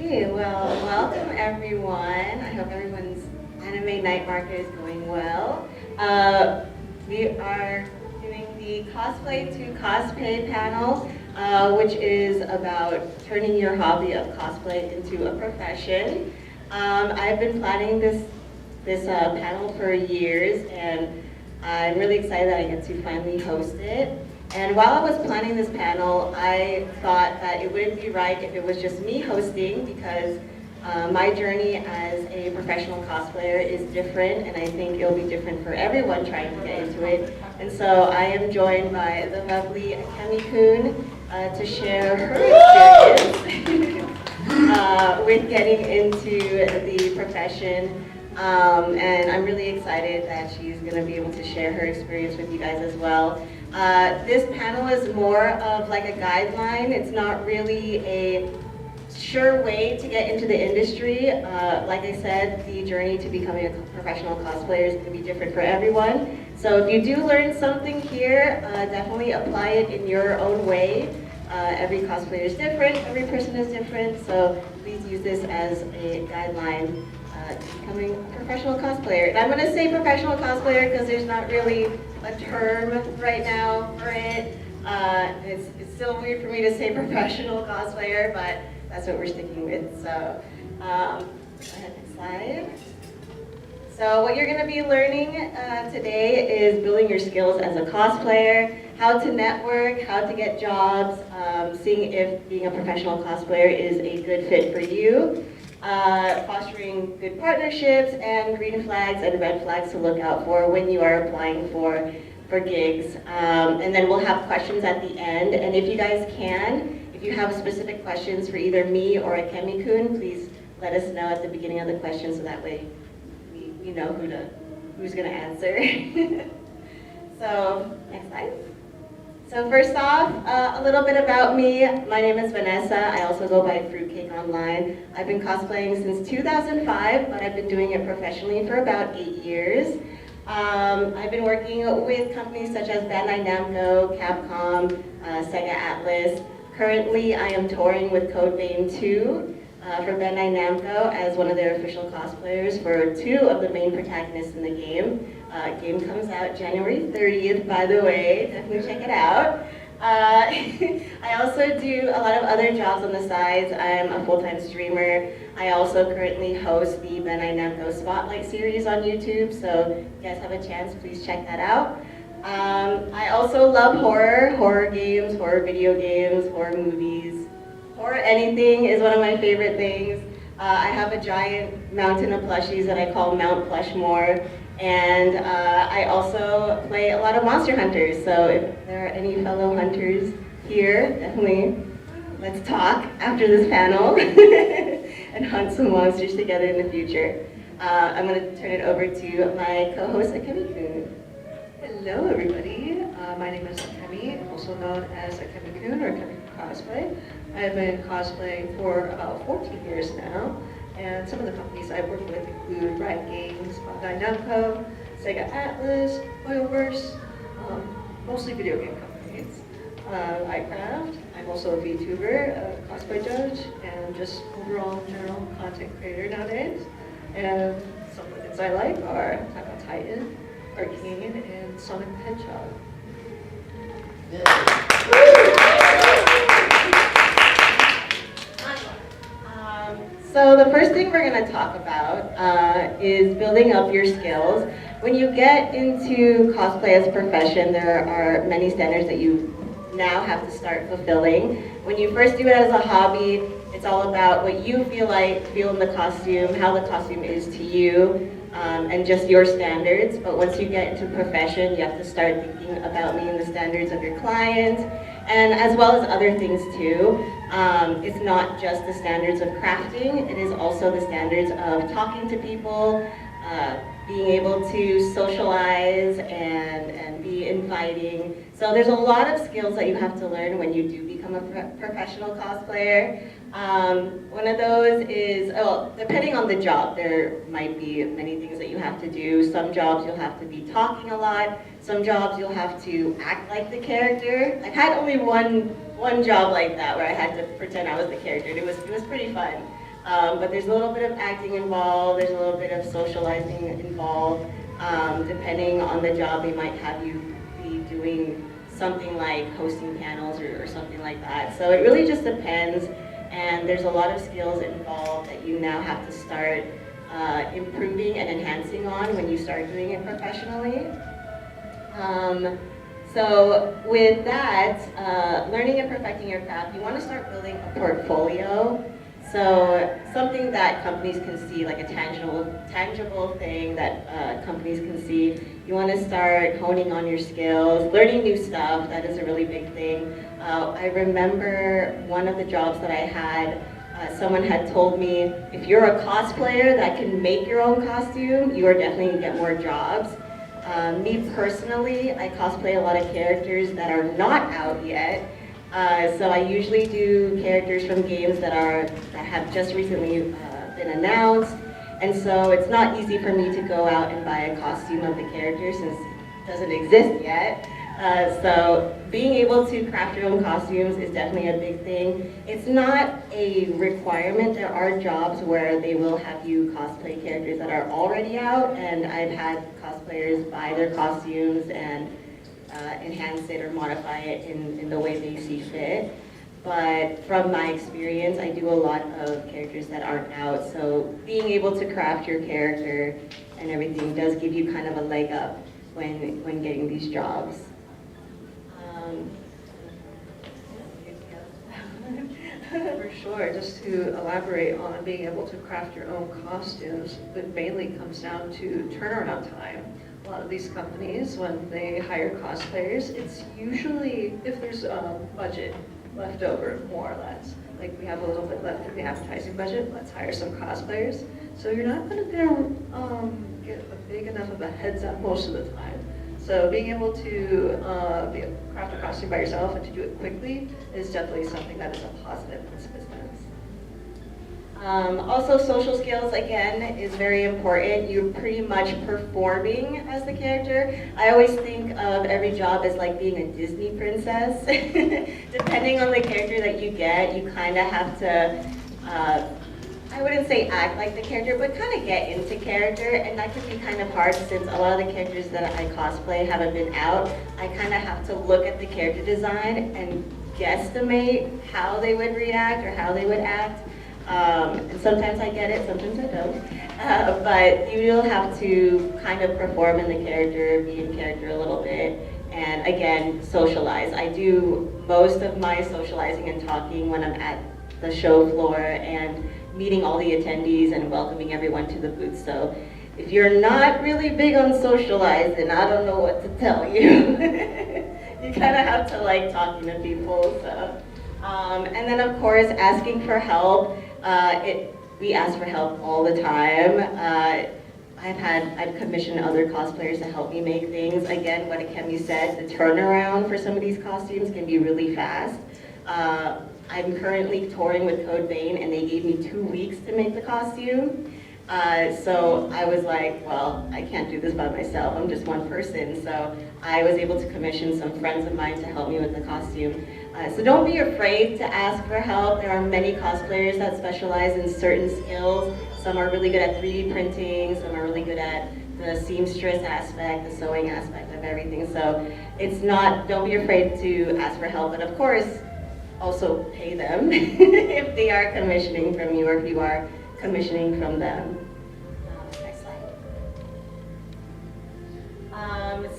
Okay, well, welcome everyone. I hope everyone's anime night market is going well. We are doing the Cosplay to Cospay panel, which is about turning your hobby of cosplay into a profession. I've been planning this panel for years, and I'm really excited that I get to finally host it. And while I was planning this panel, I thought that it wouldn't be right if it was just me hosting, because my journey as a professional cosplayer is different, and I think it'll be different for everyone trying to get into it. And so I am joined by the lovely Akemi-kun to share her experience with getting into the profession. And I'm really excited that she's going to be able to share her experience with you guys as well. This panel is more of like a guideline. It's not really a sure way to get into the industry. Like I said, the journey to becoming a professional cosplayer is going to be different for everyone. So if you do learn something here, definitely apply it in your own way. Every cosplayer is different, every person is different, so please use this as a guideline to becoming a professional cosplayer. And I'm going to say professional cosplayer because there's not really a term right now for it. It's still weird for me to say professional cosplayer, but that's what we're sticking with. So, go ahead, next slide. So what you're going to be learning today is building your skills as a cosplayer, how to network, how to get jobs, seeing if being a professional cosplayer is a good fit for you, fostering good partnerships, and green flags and red flags to look out for when you are applying for gigs. And then we'll have questions at the end, and if you guys can, if you have specific questions for either me or Akemi-kun, please let us know at the beginning of the question so that way we know who's going to answer. So, next slide. So first off, a little bit about me. My name is Vanessa. I also go by Fruitcake online. I've been cosplaying since 2005, but I've been doing it professionally for about 8 years. I've been working with companies such as Bandai Namco, Capcom, Sega Atlas. Currently, I am touring with Code Vein 2 for Bandai Namco as one of their official cosplayers for 2 of the main protagonists in the game. Game comes out January 30th, by the way. Definitely check it out. I also do a lot of other jobs on the sides. I'm a full-time streamer. I also currently host the Bandai Namco Spotlight series on YouTube, so if you guys have a chance, please check that out. I also love horror games, horror video games, horror movies. Horror anything is one of my favorite things. I have a giant mountain of plushies that I call Mount Plushmore. And I also play a lot of Monster Hunters, so if there are any fellow hunters here, definitely let's talk after this panel and hunt some monsters together in the future. I'm going to turn it over to my co-host, Akemi-kun. Hello everybody, my name is Akemi, also known as Akemi-kun or Akemi Cosplay. I've been cosplaying for about 14 years now. And some of the companies I've worked with include Riot Games, Bandai Namco, Sega Atlas, Oilverse, mostly video game companies. iCraft, I'm also a VTuber, a cosplay judge, and just overall general content creator nowadays. And some of the things I like are Attack on Titan, Arcane, and Sonic the Hedgehog. So the first thing we're going to talk about is building up your skills. When you get into cosplay as a profession, there are many standards that you now have to start fulfilling. When you first do it as a hobby, it's all about what you feel in the costume, how the costume is to you, and just your standards. But once you get into profession, you have to start thinking about meeting the standards of your client, and as well as other things too. It's not just the standards of crafting, it is also the standards of talking to people, being able to socialize and be inviting. So there's a lot of skills that you have to learn when you do become a professional cosplayer. One of those is, depending on the job, there might be many things that you have to do. Some jobs you'll have to be talking a lot. Some jobs you'll have to act like the character. I've had only one job like that where I had to pretend I was the character. It was pretty fun. But there's a little bit of acting involved, there's a little bit of socializing involved. Depending on the job, they might have you be doing something like hosting panels or something like that. So it really just depends, and there's a lot of skills involved that you now have to start improving and enhancing on when you start doing it professionally. So with that, learning and perfecting your craft, you want to start building a portfolio. So something that companies can see, like a tangible thing that companies can see. You want to start honing on your skills, learning new stuff. That is a really big thing. I remember one of the jobs that I had, someone had told me, if you're a cosplayer that can make your own costume, you are definitely going to get more jobs. Me personally, I cosplay a lot of characters that are not out yet. So I usually do characters from games that have just recently been announced, and so it's not easy for me to go out and buy a costume of the character since it doesn't exist yet. So being able to craft your own costumes is definitely a big thing. It's not a requirement. There are jobs where they will have you cosplay characters that are already out, and I've had cosplayers buy their costumes and enhance it or modify it in the way they see fit. But from my experience, I do a lot of characters that aren't out, so being able to craft your character and everything does give you kind of a leg up when getting these jobs. For sure, just to elaborate on being able to craft your own costumes, it mainly comes down to turnaround time. A lot of these companies, when they hire cosplayers, it's usually if there's a budget left over, more or less. Like we have a little bit left in the advertising budget, let's hire some cosplayers. So you're not going to get a big enough of a heads up most of the time. So being able to craft a costume by yourself and to do it quickly is definitely something that is a positive in this business. Also, social skills, again, is very important. You're pretty much performing as the character. I always think of every job as like being a Disney princess. Depending on the character that you get, you kind of have to, I wouldn't say act like the character, but kind of get into character, and that can be kind of hard since a lot of the characters that I cosplay haven't been out. I kind of have to look at the character design and guesstimate how they would react or how they would act. And sometimes I get it, sometimes I don't. But you will have to kind of perform in the character, be in character a little bit, and again, socialize. I do most of my socializing and talking when I'm at the show floor and meeting all the attendees and welcoming everyone to the booth. So if you're not really big on socializing, I don't know what to tell you. You kind of have to like talking to people. So. And then of course, asking for help. We ask for help all the time. I've commissioned other cosplayers to help me make things. Again, what Akemi said, the turnaround for some of these costumes can be really fast. I'm currently touring with Code Vein, and they gave me 2 weeks to make the costume. So I was like, well, I can't do this by myself. I'm just one person. So I was able to commission some friends of mine to help me with the costume. So don't be afraid to ask for help. There are many cosplayers that specialize in certain skills. Some are really good at 3D printing, some are really good at the seamstress aspect, the sewing aspect of everything. So it's not, don't be afraid to ask for help, but of course, also pay them if they are commissioning from you or if you are commissioning from them. Next slide.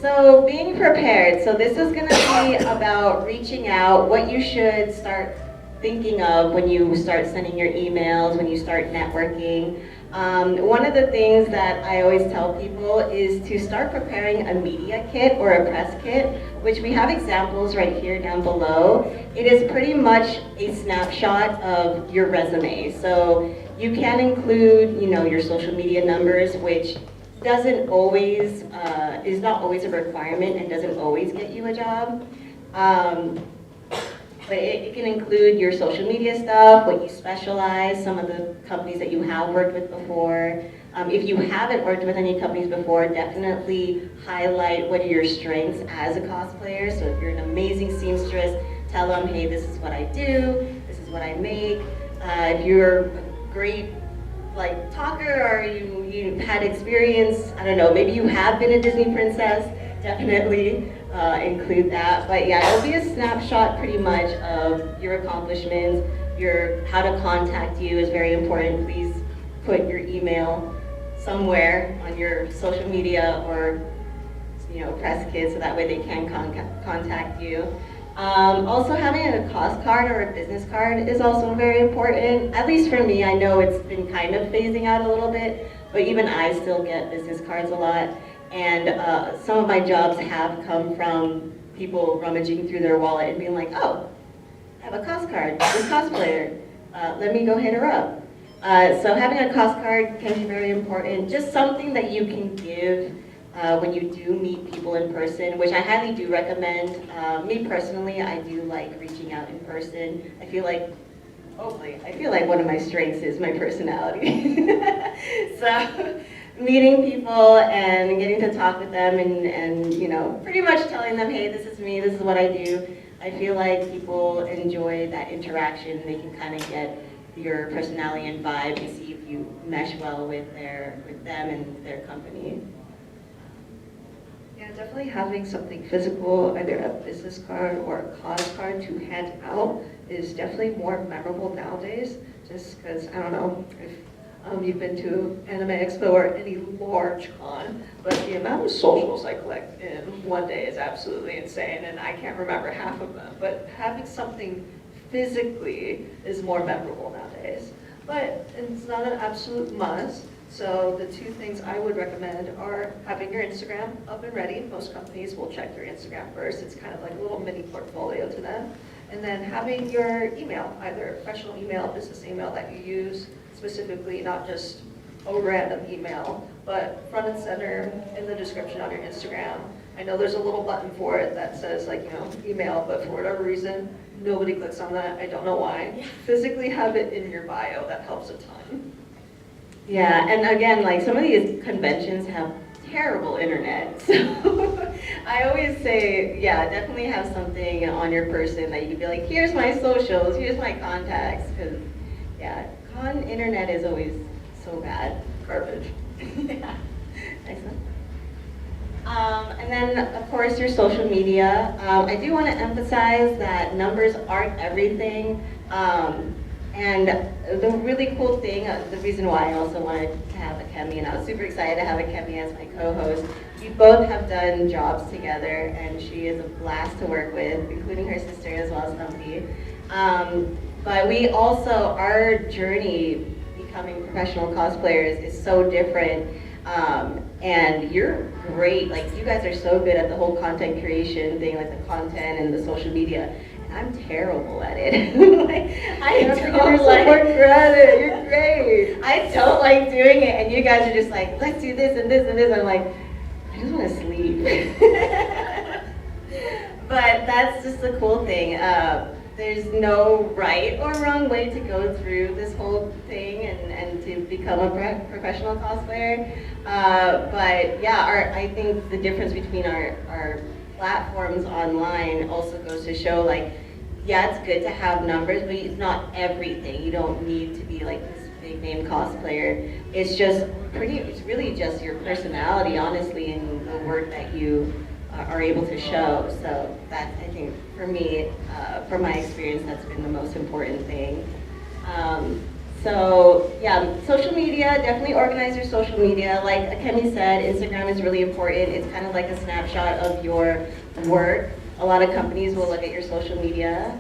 So being prepared. So this is going to be about reaching out, what you should start thinking of when you start sending your emails, when you start networking. One of the things that I always tell people is to start preparing a media kit or a press kit, which we have examples right here down below. It is pretty much a snapshot of your resume. So you can include, your social media numbers, which doesn't always, is not always a requirement and doesn't always get you a job. But it can include your social media stuff, what you specialize, some of the companies that you have worked with before. If you haven't worked with any companies before, definitely highlight what are your strengths as a cosplayer. So if you're an amazing seamstress, tell them, hey, this is what I do, this is what I make. If you're a great like talker, or you had experience, I don't know, maybe you have been a Disney princess, definitely include that. But yeah, it'll be a snapshot pretty much of your accomplishments, your how to contact you is very important. Please put your email somewhere on your social media or press kids so that way they can contact you. Also, having a cost card or a business card is also very important. At least for me, I know it's been kind of phasing out a little bit, but even I still get business cards a lot. And some of my jobs have come from people rummaging through their wallet and being like, oh, I have a cost card, this cosplayer, let me go hit her up. So having a cost card can be very important. Just something that you can give when you do meet people in person, which I highly do recommend. Me personally, I do like reaching out in person. I feel like one of my strengths is my personality. So meeting people and getting to talk with them and pretty much telling them, hey, this is me, this is what I do. I feel like people enjoy that interaction. They can kind of get your personality and vibe and see if you mesh well with them and their company. Yeah, definitely having something physical, either a business card or a cost card to hand out is definitely more memorable nowadays, just because, I don't know if you've been to Anime Expo or any large con, but the amount of socials I collect in one day is absolutely insane, and I can't remember half of them. But having something physically is more memorable nowadays. But it's not an absolute must. So the two things I would recommend are having your Instagram up and ready. Most companies will check their Instagram first. It's kind of like a little mini portfolio to them. And then having your email, either a professional email, business email that you use specifically, not just a random email, but front and center in the description on your Instagram. I know there's a little button for it that says email, but for whatever reason, nobody clicks on that. I don't know why. Physically have it in your bio. That helps a ton. Yeah, and again, like some of these conventions have terrible internet, so I always say, yeah, definitely have something on your person that you can be like, here's my socials, here's my contacts, because yeah, con internet is always so bad. Garbage. Yeah, excellent. And then, of course, your social media. I do want to emphasize that numbers aren't everything. And the really cool thing, the reason why I also wanted to have Akemi, and I was super excited to have Akemi as my co-host, we both have done jobs together, and she is a blast to work with, including her sister as well as Humpy. But we also, our journey becoming professional cosplayers is so different. And you're great, like you guys are so good at the whole content creation thing, like the content and the social media. I'm terrible at it. I don't like more credit. You're great. I don't like doing it, and you guys are just like, let's do this and this and this. I'm like, I just want to sleep. But that's just the cool thing. There's no right or wrong way to go through this whole thing and to become a professional cosplayer. But yeah, I think the difference between our platforms online also goes to show, like, yeah, it's good to have numbers, but it's not everything. You don't need to be like this big name cosplayer. It's really just your personality, honestly, and the work that you are able to show. So that, I think, for me, from my experience, that's been the most important thing. So yeah, social media, definitely organize your social media. Like Akemi said, Instagram is really important. It's kind of like a snapshot of your work. A lot of companies will look at your social media.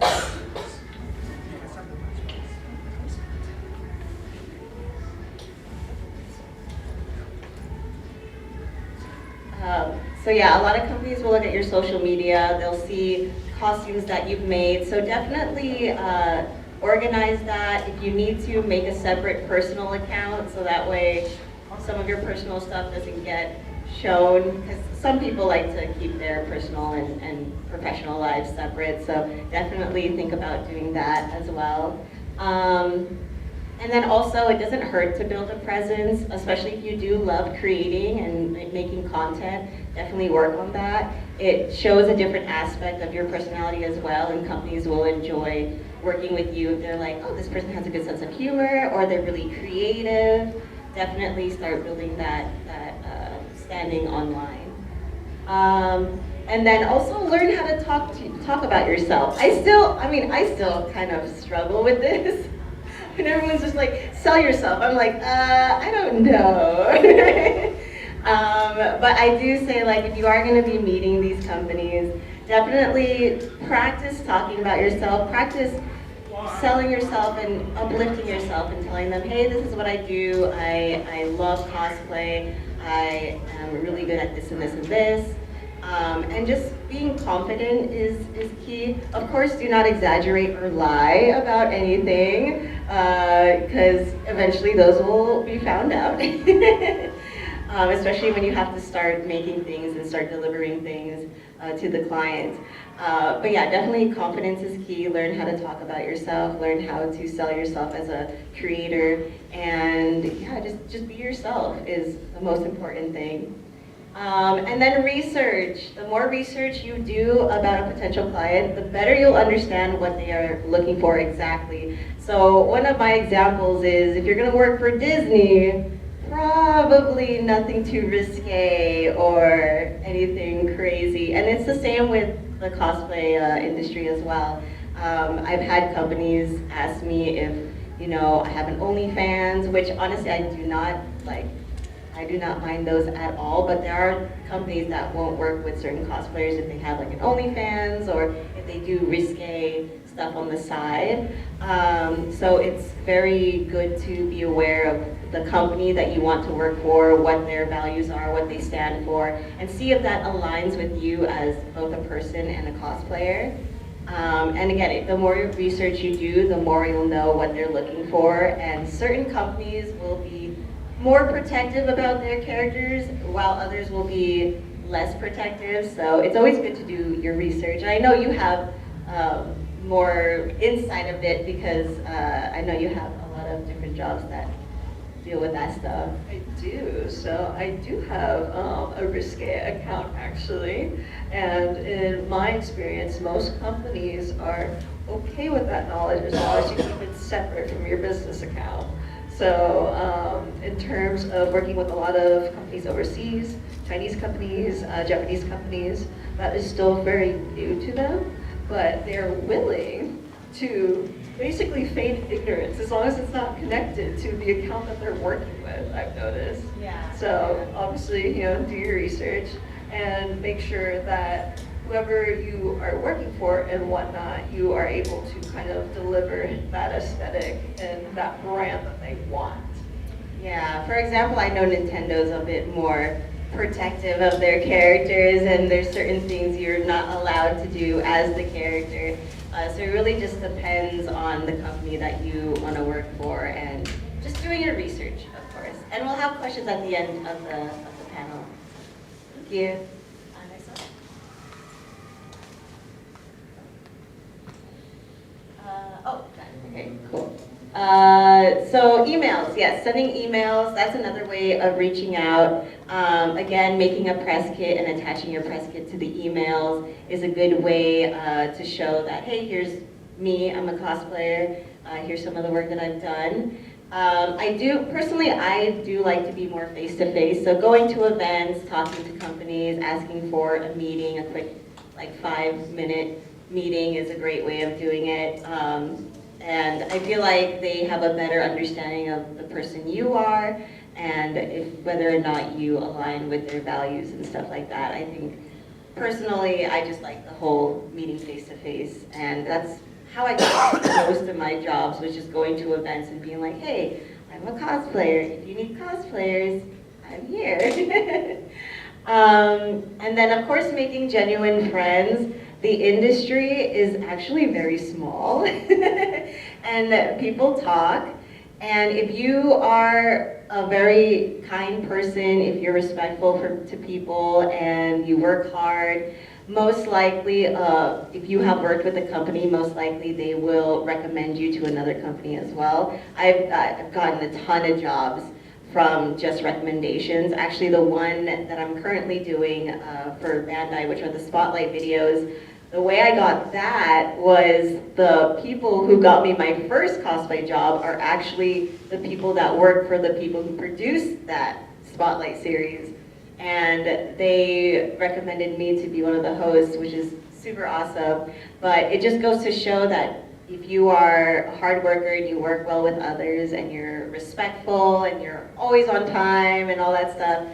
So yeah, a lot of companies will look at your social media. They'll see costumes that you've made. So definitely organize that. If you need to, make a separate personal account so that way some of your personal stuff doesn't get shown, because some people like to keep their personal and professional lives separate, so definitely think about doing that as well. And then also, it doesn't hurt to build a presence, especially if you do love creating and making content. Definitely work on that. It shows a different aspect of your personality as well, and companies will enjoy working with you if they're like, oh, this person has a good sense of humor, or they're really creative. Definitely start building that standing online. And then also learn how to talk about yourself. I still kind of struggle with this. And everyone's just like, sell yourself. I'm like, I don't know. But I do say, like, if you are going to be meeting these companies, definitely practice talking about yourself. Practice selling yourself and uplifting yourself and telling them, hey, this is what I do. I love cosplay. I am really good at this and this and this. And just being confident is key. Of course, do not exaggerate or lie about anything, because eventually those will be found out. Especially when you have to start making things and start delivering things to the client. But yeah, definitely confidence is key. Learn how to talk about yourself, learn how to sell yourself as a creator, and yeah, just be yourself is the most important thing. And then research. The more research you do about a potential client, the better you'll understand what they are looking for exactly. So one of my examples is if you're gonna work for Disney, probably nothing too risque or anything crazy. And it's the same with the cosplay industry as well. I've had companies ask me if, I have an OnlyFans, which honestly I do not like. I do not mind those at all, but there are companies that won't work with certain cosplayers if they have like an OnlyFans or if they do risque stuff on the side. So it's very good to be aware of the company that you want to work for, what their values are, what they stand for, and see if that aligns with you as both a person and a cosplayer. And again, the more research you do, the more you'll know what they're looking for, and certain companies will be more protective about their characters, while others will be less protective. So it's always good to do your research. And I know you have more insight of it because I know you have a lot of different jobs that deal with that stuff. I do. So I do have a risque account actually, and in my experience, most companies are okay with that knowledge as long as you keep it separate from your business account. So in terms of working with a lot of companies overseas, Chinese companies, Japanese companies, that is still very new to them, but they're willing to basically feign ignorance as long as it's not connected to the account that they're working with, I've noticed. Yeah. So obviously, do your research and make sure that whoever you are working for and whatnot, you are able to kind of deliver that aesthetic and that brand that they want. Yeah, for example, I know Nintendo's a bit more protective of their characters, and there's certain things you're not allowed to do as the character. So it really just depends on the company that you want to work for, and just doing your research, of course. And we'll have questions at the end of the panel. Thank you. Next one. Okay, cool. So emails, yes, sending emails, that's another way of reaching out. Again, making a press kit and attaching your press kit to the emails is a good way to show that, hey, here's me, I'm a cosplayer, here's some of the work that I've done. I do like to be more face-to-face, so going to events, talking to companies, asking for a meeting, a quick, like 5-minute meeting is a great way of doing it. And I feel like they have a better understanding of the person you are and whether or not you align with their values and stuff like that. I think personally, I just like the whole meeting face to face, and that's how I got most of my jobs, was just going to events and being like, hey, I'm a cosplayer. If you need cosplayers, I'm here. And then of course, making genuine friends. The industry is actually very small and people talk, and if you are a very kind person, if you're respectful to people and you work hard, most likely, if you have worked with a company, most likely they will recommend you to another company as well. I've gotten a ton of jobs from just recommendations. Actually, the one that I'm currently doing for Bandai, which are the spotlight videos, The way I got that was the people who got me my first cosplay job are actually the people that work for the people who produced that Spotlight series. And they recommended me to be one of the hosts, which is super awesome. But it just goes to show that if you are a hard worker and you work well with others and you're respectful and you're always on time and all that stuff,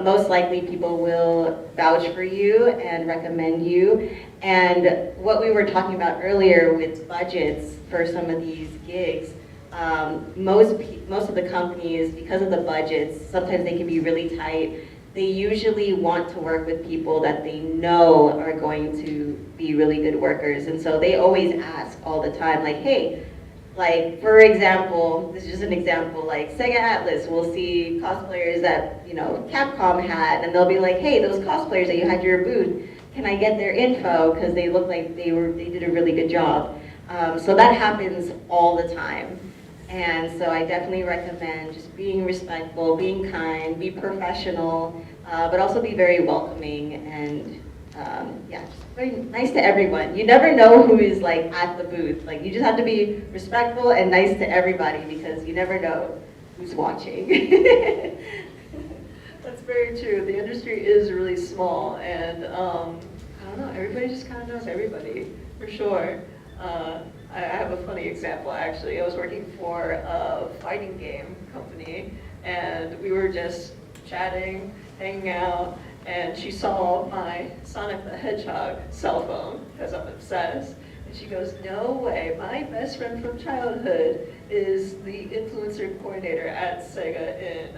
most likely people will vouch for you and recommend you. And what we were talking about earlier with budgets for some of these gigs, most of the companies, because of the budgets, sometimes they can be really tight. They usually want to work with people that they know are going to be really good workers. And so they always ask all the time, like, hey, like, for example, this is just an example, like Sega Atlas will see cosplayers that, you know, Capcom had, and they'll be like, hey, those cosplayers that you had your booth, can I get their info? Because they look like they did a really good job. So that happens all the time. And so I definitely recommend just being respectful, being kind, be professional, but also be very welcoming and yeah, just very nice to everyone. You never know who is like at the booth. Like you just have to be respectful and nice to everybody because you never know who's watching. That's very true. The industry is really small, and I don't know, everybody just kind of knows everybody, for sure. I have a funny example, actually. I was working for a fighting game company, and we were just chatting, hanging out, and she saw my Sonic the Hedgehog cell phone, because I'm obsessed. And she goes, no way, my best friend from childhood is the influencer coordinator at Sega in,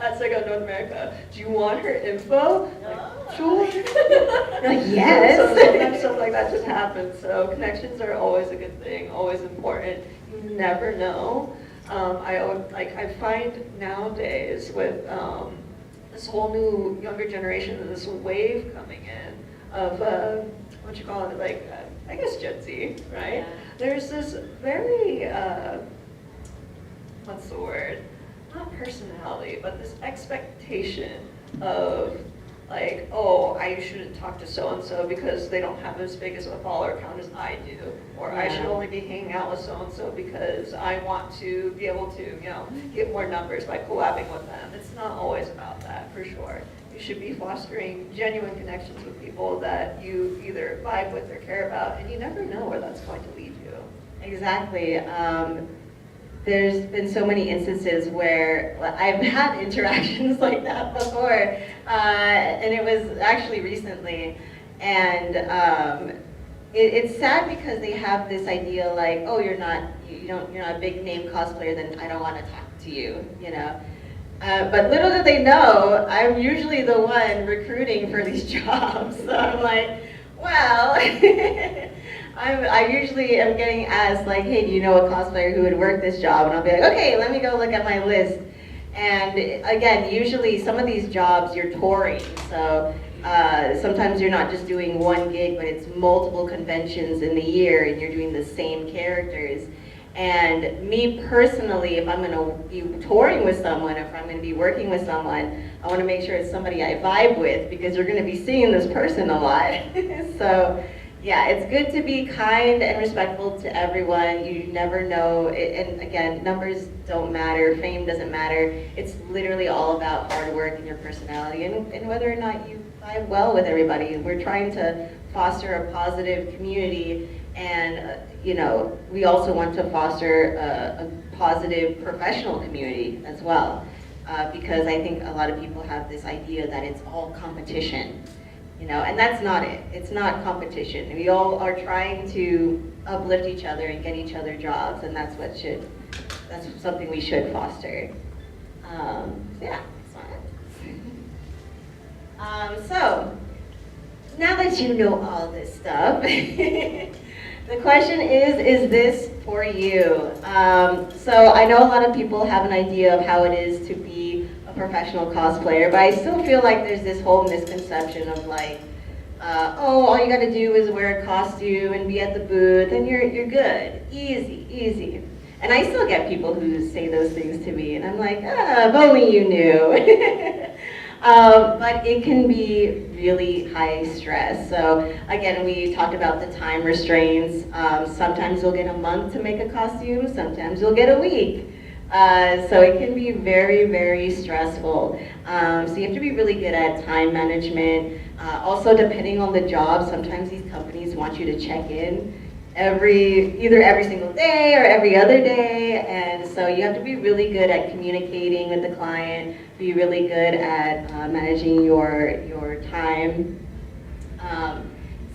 at Sega North America. Do you want her info? Like, sure. Like, yes. So sometimes stuff like that just happens. So connections are always a good thing, always important. You never know. I find nowadays with this whole new younger generation and this wave coming in of what you call it, like I guess Gen Z, right? Yeah. There's this very what's the word? Not personality, but this expectation of like, oh, I shouldn't talk to so-and-so because they don't have as big as a follower count as I do. Or I should only be hanging out with so-and-so because I want to be able to, you know, get more numbers by collabing with them. It's not always about that, for sure. You should be fostering genuine connections with people that you either vibe with or care about, and you never know where that's going to lead you. Exactly. There's been so many instances where I've had interactions like that before, and it was actually recently, and it's sad because they have this idea like, oh, you're not a big name cosplayer, then I don't want to talk to you, you know. But little do they know, I'm usually the one recruiting for these jobs. So I'm like, well, I usually am getting asked like, hey, do you know a cosplayer who would work this job? And I'll be like, okay, let me go look at my list. And again, usually some of these jobs you're touring. So sometimes you're not just doing one gig, but it's multiple conventions in the year and you're doing the same characters. And me personally, if I'm going to be touring with someone, if I'm going to be working with someone, I want to make sure it's somebody I vibe with because you're going to be seeing this person a lot. So yeah, it's good to be kind and respectful to everyone. You never know. And again, numbers don't matter. Fame doesn't matter. It's literally all about hard work and your personality and whether or not you vibe well with everybody. We're trying to foster a positive community. And, you know, we also want to foster a positive professional community as well. Because I think a lot of people have this idea that it's all competition, you know, and that's not it. It's not competition. We all are trying to uplift each other and get each other jobs, and that's something we should foster. Yeah, so now that you know all this stuff, the question is this for you? So I know a lot of people have an idea of how it is to be a professional cosplayer, but I still feel like there's this whole misconception of like, oh, all you gotta do is wear a costume and be at the booth and you're good, easy. And I still get people who say those things to me and I'm like, if only you knew. But it can be really high stress. So again, we talked about the time restraints. Sometimes you'll get a month to make a costume, sometimes you'll get a week. So it can be very, very stressful. So you have to be really good at time management. Also, depending on the job, sometimes these companies want you to check in either every single day or every other day, and so you have to be really good at communicating with the client, be really good at managing your time.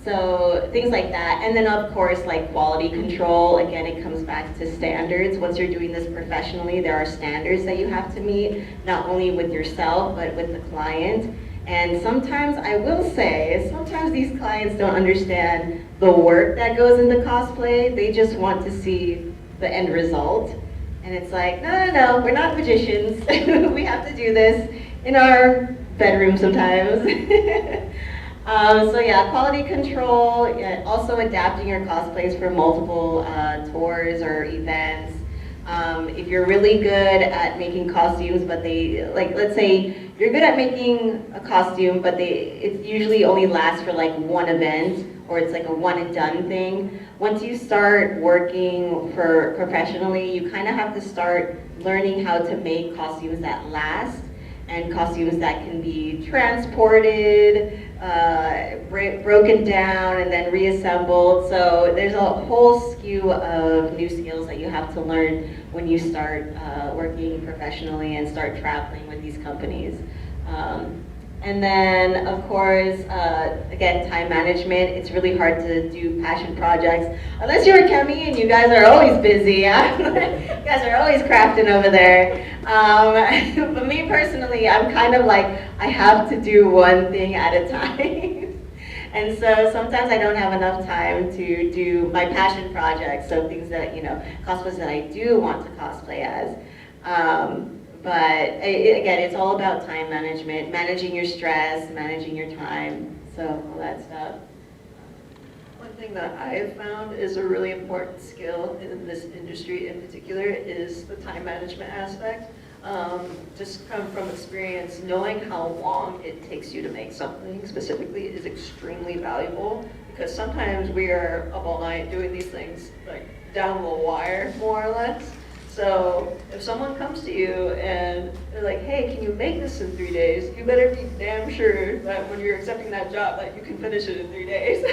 So things like that, and then of course like quality control. Again, it comes back to standards. Once you're doing this professionally, there are standards that you have to meet, not only with yourself but with the client. And sometimes, I will say, sometimes these clients don't understand the work that goes into cosplay. They just want to see the end result. And it's like, no, we're not magicians. We have to do this in our bedroom sometimes. So yeah, quality control, yeah, also adapting your cosplays for multiple tours or events. If you're really good at making costumes, but let's say you're good at making a costume, but it usually only lasts for like one event, or it's like a one and done thing. Once you start working professionally, you kind of have to start learning how to make costumes that last, and costumes that can be transported, broken down, and then reassembled. So there's a whole skew of new skills that you have to learn when you start working professionally and start traveling with these companies. And then, of course, again, time management. It's really hard to do passion projects. Unless you're a chemi and you guys are always busy. Yeah? You guys are always crafting over there. But me personally, I'm kind of like, I have to do one thing at a time. And so sometimes I don't have enough time to do my passion projects, so things that, cosplays that I do want to cosplay as. But again, it's all about time management, managing your stress, managing your time, so all that stuff. One thing that I've found is a really important skill in this industry in particular is the time management aspect. Just come from experience, knowing how long it takes you to make something specifically is extremely valuable, because sometimes we are up all night doing these things like down the wire, more or less. So if someone comes to you and they're like, hey, can you make this in 3 days? You better be damn sure that when you're accepting that job that you can finish it in 3 days.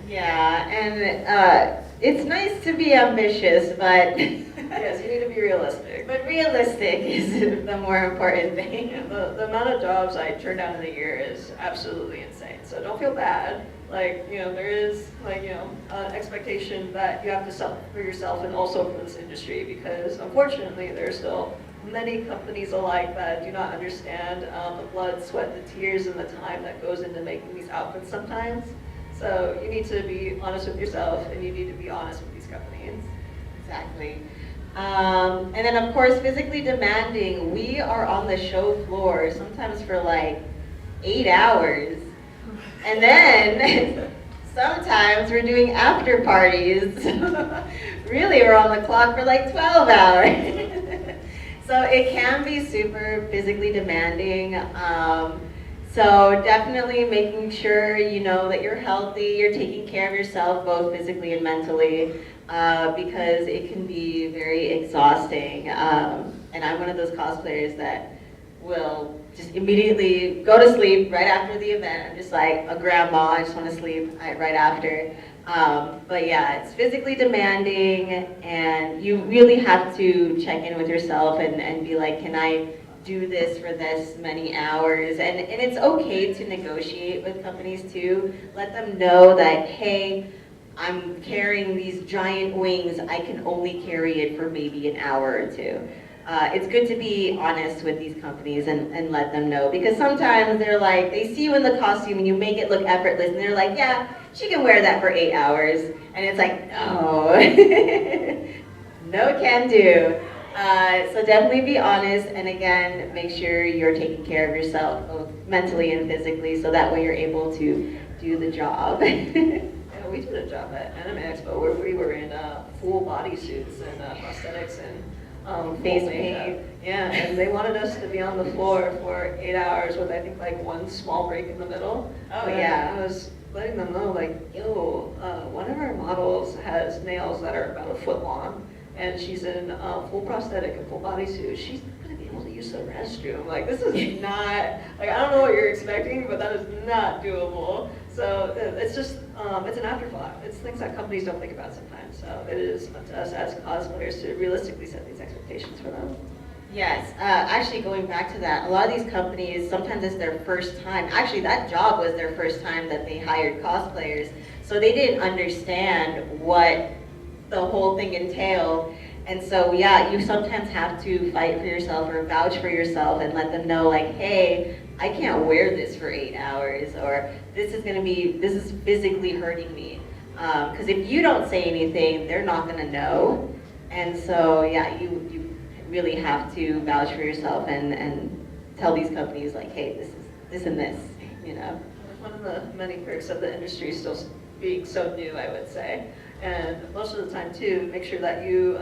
Yeah, and it's nice to be ambitious, but yes, you need to be realistic. But realistic is the more important thing. The amount of jobs I turn down in a year is absolutely insane. So don't feel bad. There is, an expectation that you have to sell for yourself and also for this industry, because unfortunately there are still many companies alike that do not understand the blood, sweat, the tears, and the time that goes into making these outfits sometimes. So you need to be honest with yourself, and you need to be honest with these companies. Exactly. And then of course, physically demanding. We are on the show floor sometimes for like 8 hours. And then sometimes we're doing after parties. Really, we're on the clock for like 12 hours. So it can be super physically demanding. So definitely making sure that you're healthy, you're taking care of yourself both physically and mentally, because it can be very exhausting. And I'm one of those cosplayers that will just immediately go to sleep right after the event. I'm just like a grandma, I just want to sleep right after. But yeah, it's physically demanding, and you really have to check in with yourself and be like, can I do this for this many hours? And it's okay to negotiate with companies too. Let them know that, hey, I'm carrying these giant wings, I can only carry it for maybe an hour or two. It's good to be honest with these companies and let them know, because sometimes they're like, they see you in the costume and you make it look effortless, and they're like, yeah, she can wear that for 8 hours. And it's like, no, no can do. So definitely be honest, and again, make sure you're taking care of yourself, both mentally and physically, so that way you're able to do the job. Yeah, we did a job at Anime Expo where we were in full body suits and prosthetics and Face full makeup. paint. Yeah, and they wanted us to be on the floor for 8 hours with, I think, like one small break in the middle. Oh, And yeah. I was letting them know, like, yo, one of our models has nails that are about a foot long, and she's in full prosthetic and full bodysuit. She's not gonna be able to use the restroom. Like, this is not, like, I don't know what you're expecting, but that is not doable. So it's just, it's an afterthought. It's things that companies don't think about sometimes. So it is up to us as cosplayers to realistically set these expectations for them. Yes, actually going back to that, a lot of these companies, sometimes it's their first time. Actually, that job was their first time that they hired cosplayers. So they didn't understand what the whole thing entailed. And so, yeah, you sometimes have to fight for yourself or vouch for yourself and let them know, like, hey, I can't wear this for 8 hours, or this is physically hurting me. Because if you don't say anything, they're not gonna know. And so, yeah, you really have to vouch for yourself and tell these companies, like, hey, this is this and this, you know. One of the many perks of the industry still being so new, I would say. And most of the time too, make sure that you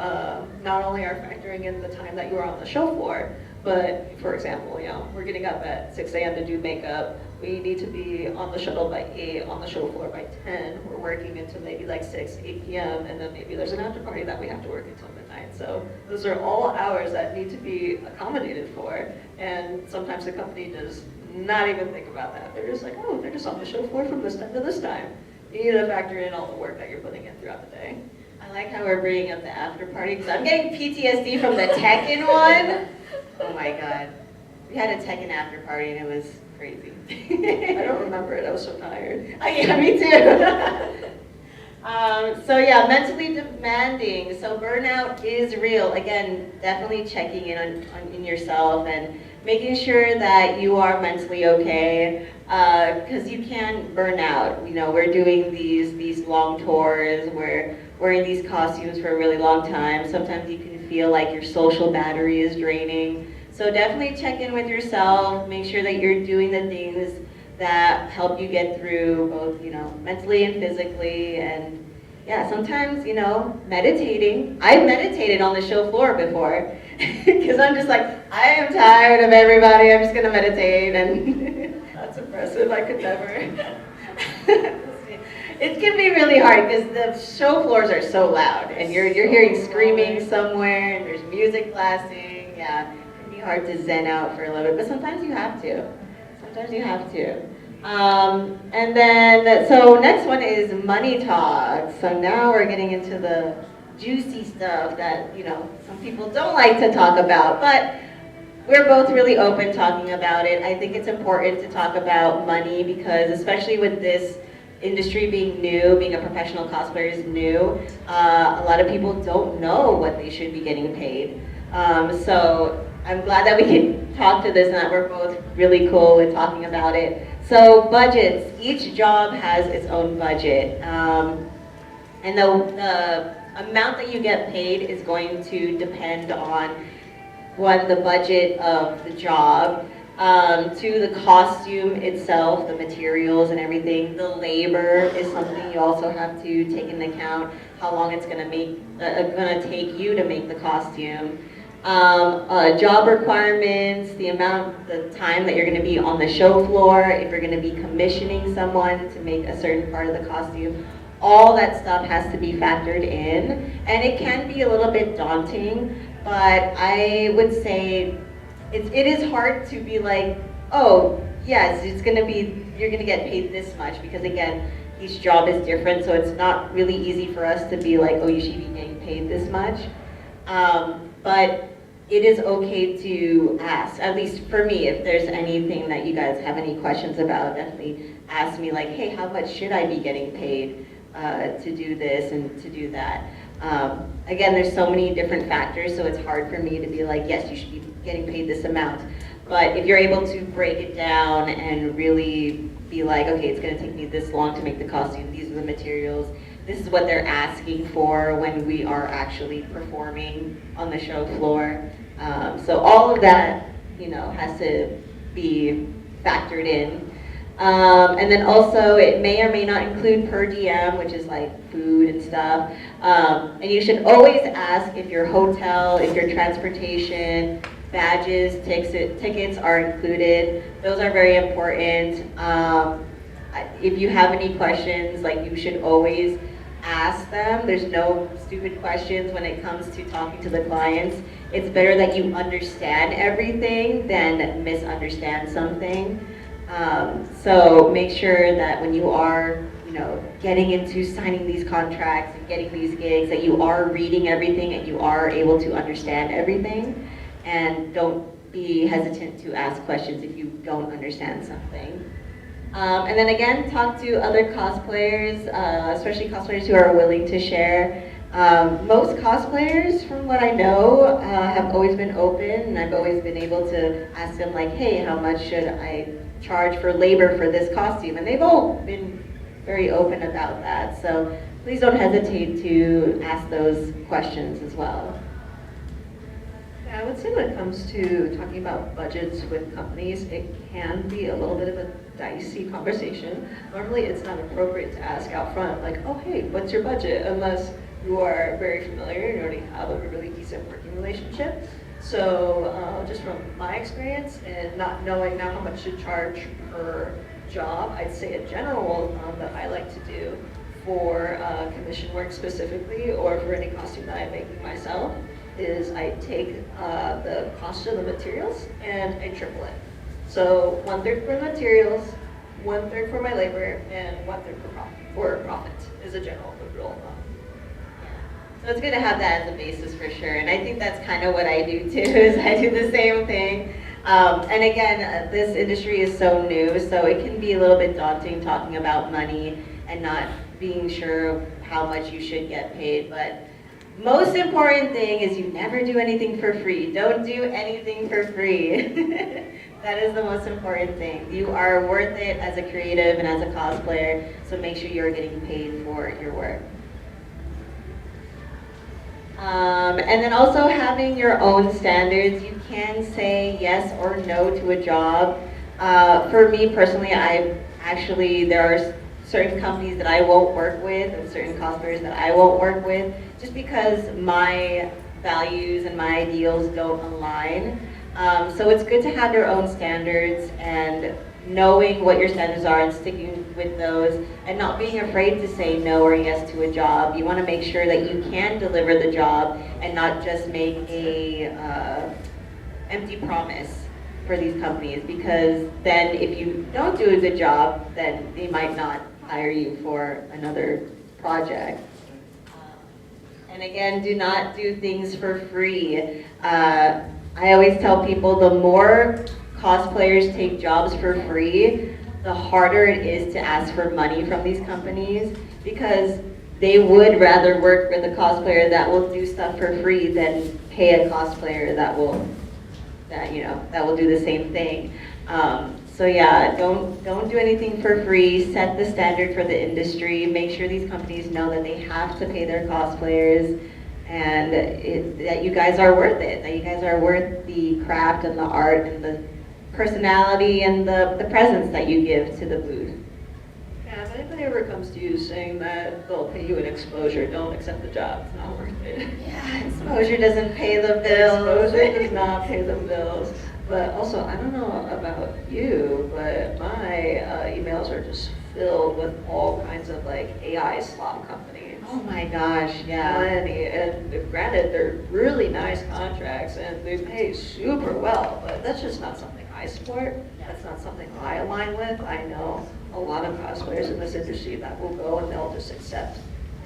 not only are factoring in the time that you are on the show floor, but for example, we're getting up at 6 a.m. to do makeup. We need to be on the shuttle by 8, on the show floor by 10. We're working until maybe like 6, 8 p.m. and then maybe there's an after party that we have to work until midnight. So those are all hours that need to be accommodated for. And sometimes the company does not even think about that. They're just like, oh, they're just on the show floor from this time to this time. You need to factor in all the work that you're putting in throughout the day. I like how we're bringing up the after party, because I'm getting PTSD from the Tekken one. Oh my god. We had a Tekken after party and it was crazy. I don't remember it, I was so tired. Yeah, me too. So yeah, mentally demanding. So burnout is real. Again, definitely checking in in yourself and making sure that you are mentally okay, because you can burn out. You know, we're doing these long tours, we're wearing these costumes for a really long time. Sometimes you can feel like your social battery is draining. So definitely check in with yourself, make sure that you're doing the things that help you get through both, mentally and physically. And yeah, sometimes, meditating. I've meditated on the show floor before because I'm just like, I am tired of everybody. I'm just gonna meditate, and That's impressive, I could never. it can be really hard because the show floors are so loud, and you're hearing screaming somewhere, and there's music blasting. Yeah, it can be hard to zen out for a little bit, but sometimes you have to. Sometimes you have to. And then, so next one is money talk. So now we're getting into the juicy stuff that, some people don't like to talk about, but we're both really open talking about it. I think it's important to talk about money because, especially with this industry being new, being a professional cosplayer is new, a lot of people don't know what they should be getting paid. So I'm glad that we can talk to this and that we're both really cool with talking about it. So budgets, each job has its own budget. And the amount that you get paid is going to depend on the budget of the job, to the costume itself, the materials and everything. The labor is something you also have to take into account, how long it's gonna take you to make the costume. Job requirements, the time that you're going to be on the show floor, if you're going to be commissioning someone to make a certain part of the costume, all that stuff has to be factored in, and it can be a little bit daunting, but I would say it is hard to be like, oh yes, you're going to get paid this much, because again, each job is different, so it's not really easy for us to be like, oh, you should be getting paid this much. But it is okay to ask, at least for me, if there's anything that you guys have any questions about, definitely ask me, like, hey, how much should I be getting paid to do this and to do that? Again, there's so many different factors, so it's hard for me to be like, yes, you should be getting paid this amount. But if you're able to break it down and really be like, okay, it's gonna take me this long to make the costume, these are the materials, this is what they're asking for when we are actually performing on the show floor. So all of that, has to be factored in. And then also, it may or may not include per diem, which is like food and stuff. And you should always ask if your hotel, if your transportation, badges, tickets are included. Those are very important. If you have any questions, like you should always ask them. There's no stupid questions when it comes to talking to the clients. It's better that you understand everything than misunderstand something. So make sure that when you are, getting into signing these contracts and getting these gigs, that you are reading everything and you are able to understand everything. And don't be hesitant to ask questions if you don't understand something. And then again, talk to other cosplayers, especially cosplayers who are willing to share. Most cosplayers, from what I know, have always been open, and I've always been able to ask them like, hey, how much should I charge for labor for this costume? And they've all been very open about that. So please don't hesitate to ask those questions as well. Yeah, I would say when it comes to talking about budgets with companies, it can be a little bit of a dicey conversation. Normally it's not appropriate to ask out front, like, oh hey, what's your budget? Unless you are very familiar, you already have a really decent working relationship. So just from my experience and not knowing now how much to charge per job, I'd say a general rule of thumb that I like to do for commission work specifically, or for any costume that I'm making myself, is I take the cost of the materials and I triple it. So 1/3 for the materials, 1/3 for my labor, and 1/3 for profit is a general rule of thumb. So it's good to have that as a basis for sure, and I think that's kind of what I do too, is I do the same thing. And again, this industry is so new, so it can be a little bit daunting talking about money and not being sure of how much you should get paid, but most important thing is you never do anything for free. Don't do anything for free. That is the most important thing. You are worth it as a creative and as a cosplayer, so make sure you're getting paid for your work. And then also having your own standards. You can say yes or no to a job. For me personally, there are certain companies that I won't work with and certain cosplayers that I won't work with, just because my values and my ideals don't align. So it's good to have your own standards and knowing what your standards are and sticking with those and not being afraid to say no or yes to a job. You want to make sure that you can deliver the job and not just make a empty promise for these companies, because then if you don't do a good job, then they might not hire you for another project. And again, do not do things for free. I always tell people the more cosplayers take jobs for free, the harder it is to ask for money from these companies, because they would rather work with a cosplayer that will do stuff for free than pay a cosplayer that will do the same thing. So yeah, don't do anything for free. Set the standard for the industry. Make sure these companies know that they have to pay their cosplayers, and that you guys are worth it. That you guys are worth the craft and the art and the personality and the presence that you give to the booth. Yeah, if anybody ever comes to you saying that they'll pay you an exposure, don't accept the job. It's not worth it. Yeah, exposure doesn't pay the bills. Exposure does not pay the bills. But also, I don't know about you, but my emails are just filled with all kinds of like AI slot companies. Oh my gosh, yeah. And granted, they're really nice contracts and they pay super well, but that's just not something I support. That's not something I align with. I know a lot of cosplayers in this industry that will go and they'll just accept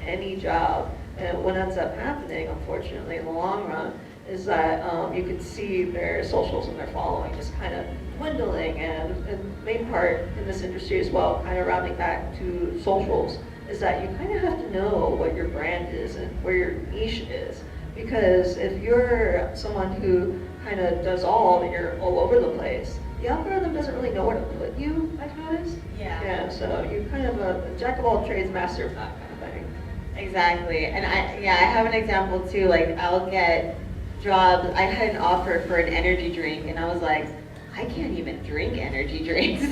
any job. And what ends up happening, unfortunately, in the long run, is that you can see their socials and their following just kind of dwindling, and main part in this industry as well, kind of rounding back to socials, is that you kind of have to know what your brand is and where your niche is. Because if you're someone who kind of does all and you're all over the place, the algorithm doesn't really know where to put you, I've noticed. Yeah, so you're kind of a jack of all trades, master of none kind of thing. Exactly, and I have an example too. Like, I'll get jobs. I had an offer for an energy drink, and I was like, I can't even drink energy drinks.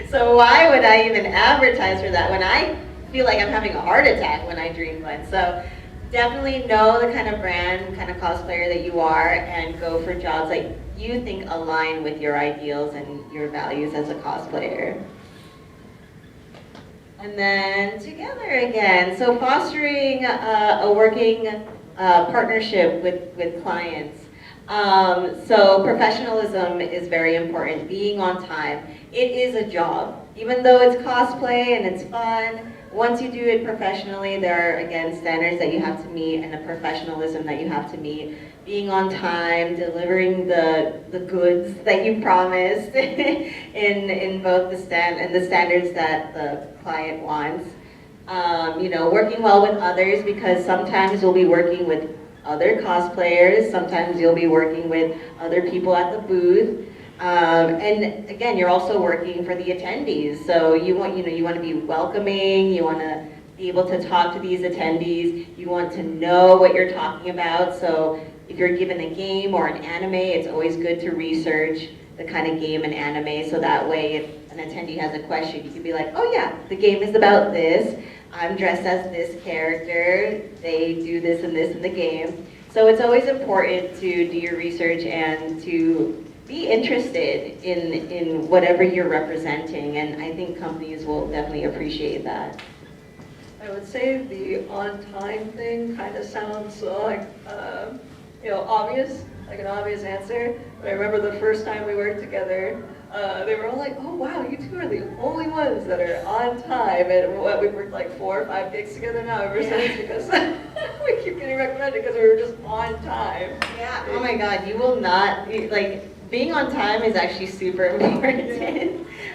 So why would I even advertise for that when I feel like I'm having a heart attack when I drink one? So definitely know the kind of brand, kind of cosplayer that you are, and go for jobs that you think align with your ideals and your values as a cosplayer. And then together again, so fostering a working partnership with clients. So professionalism is very important, being on time. It is a job. Even though it's cosplay and it's fun, once you do it professionally, there are, again, standards that you have to meet and a professionalism that you have to meet. Being on time, delivering the goods that you promised in both the standards that the client wants. You know, working well with others, because sometimes you'll be working with other cosplayers, sometimes you'll be working with other people at the booth. And again, you're also working for the attendees. So you want to be welcoming, you want to be able to talk to these attendees, you want to know what you're talking about. So if you're given a game or an anime, it's always good to research the kind of game and anime, so that way if an attendee has a question, you can be like, oh yeah, the game is about this, I'm dressed as this character, they do this and this in the game. So it's always important to do your research and to be interested in whatever you're representing, and I think companies will definitely appreciate that. I would say the on-time thing kind of sounds like, obvious, like an obvious answer. But I remember the first time we worked together, they were all like, oh wow, you two are the only ones that are on time. And we've worked like 4 or 5 gigs together now ever since, because we keep getting recommended because we were just on time. Yeah, oh my God, you will not, like, being on time is actually super important. Yeah.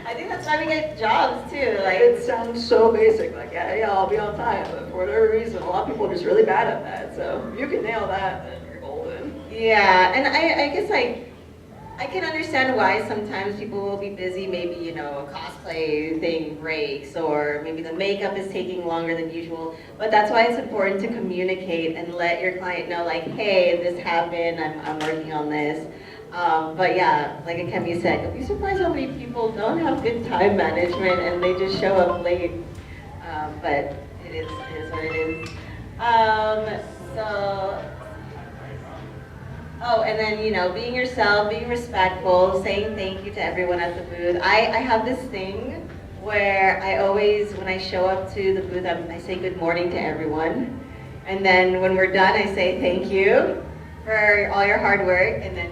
I think that's why we get jobs too. Like, it sounds so basic, like yeah, I'll be on time, but for whatever reason, a lot of people are just really bad at that. So if you can nail that, then you're golden. Yeah, and I guess I can understand why sometimes people will be busy, maybe, a cosplay thing breaks, or maybe the makeup is taking longer than usual, but that's why it's important to communicate and let your client know, like, hey, this happened, I'm working on this. But yeah, like Akemi said, you'll be surprised how many people don't have good time management and they just show up late. But it is what it is. And then, being yourself, being respectful, saying thank you to everyone at the booth. I have this thing where I always, when I show up to the booth, I say good morning to everyone. And then when we're done, I say thank you for all your hard work. And then,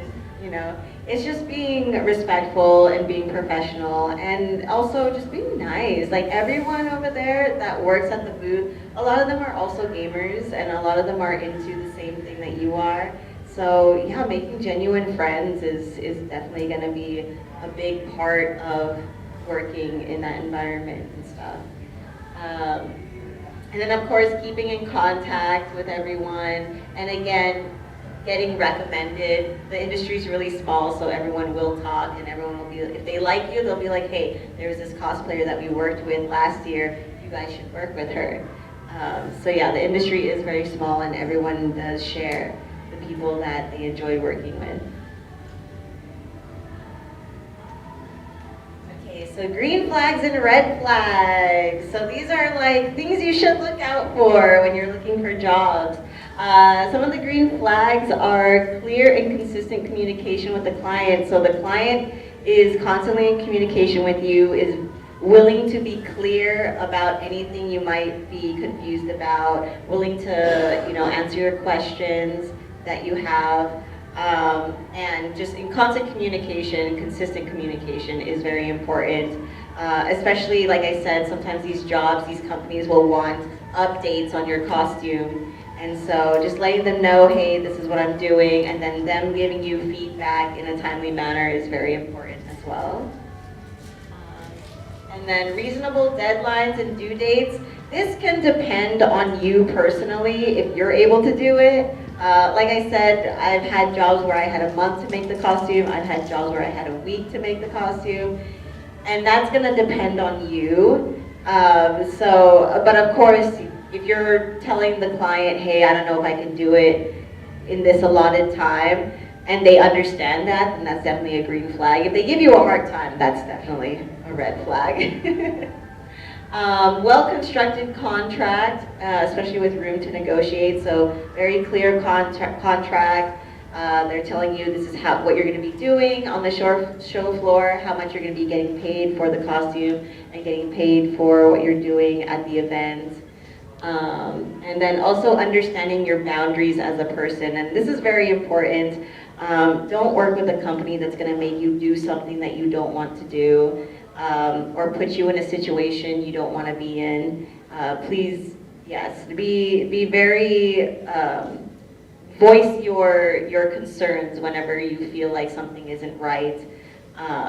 it's just being respectful and being professional, and also just being nice. Like, everyone over there that works at the booth, a lot of them are also gamers, and a lot of them are into the same thing that you are. So yeah, making genuine friends is definitely going to be a big part of working in that environment and stuff. And then of course, keeping in contact with everyone, and again, getting recommended. The industry is really small, so everyone will talk, and everyone will be, if they like you, they'll be like, hey, there was this cosplayer that we worked with last year, you guys should work with her. So yeah, the industry is very small, and everyone does share the people that they enjoy working with. Okay, so green flags and red flags. So these are like things you should look out for when you're looking for jobs. Some of the green flags are clear and consistent communication with the client. So the client is constantly in communication with you, is willing to be clear about anything you might be confused about, willing to answer your questions that you have, and just in constant communication, consistent communication is very important. Especially, like I said, sometimes these jobs, these companies will want updates on your costume. And so just letting them know, hey, this is what I'm doing, and then them giving you feedback in a timely manner is very important as well. And then reasonable deadlines and due dates. This can depend on you personally, if you're able to do it. Like I said, I've had jobs where I had a month to make the costume. I've had jobs where I had a week to make the costume. And that's gonna depend on you. But of course, if you're telling the client, hey, I don't know if I can do it in this allotted time, and they understand that, then that's definitely a green flag. If they give you a hard time, that's definitely a red flag. Well-constructed contract, especially with room to negotiate, so very clear contract. They're telling you this is what you're going to be doing on the show floor, how much you're going to be getting paid for the costume, and getting paid for what you're doing at the event. And then also understanding your boundaries as a person, and this is very important. Don't work with a company that's going to make you do something that you don't want to do, or put you in a situation you don't want to be in. Please, yes, be very, voice your concerns whenever you feel like something isn't right,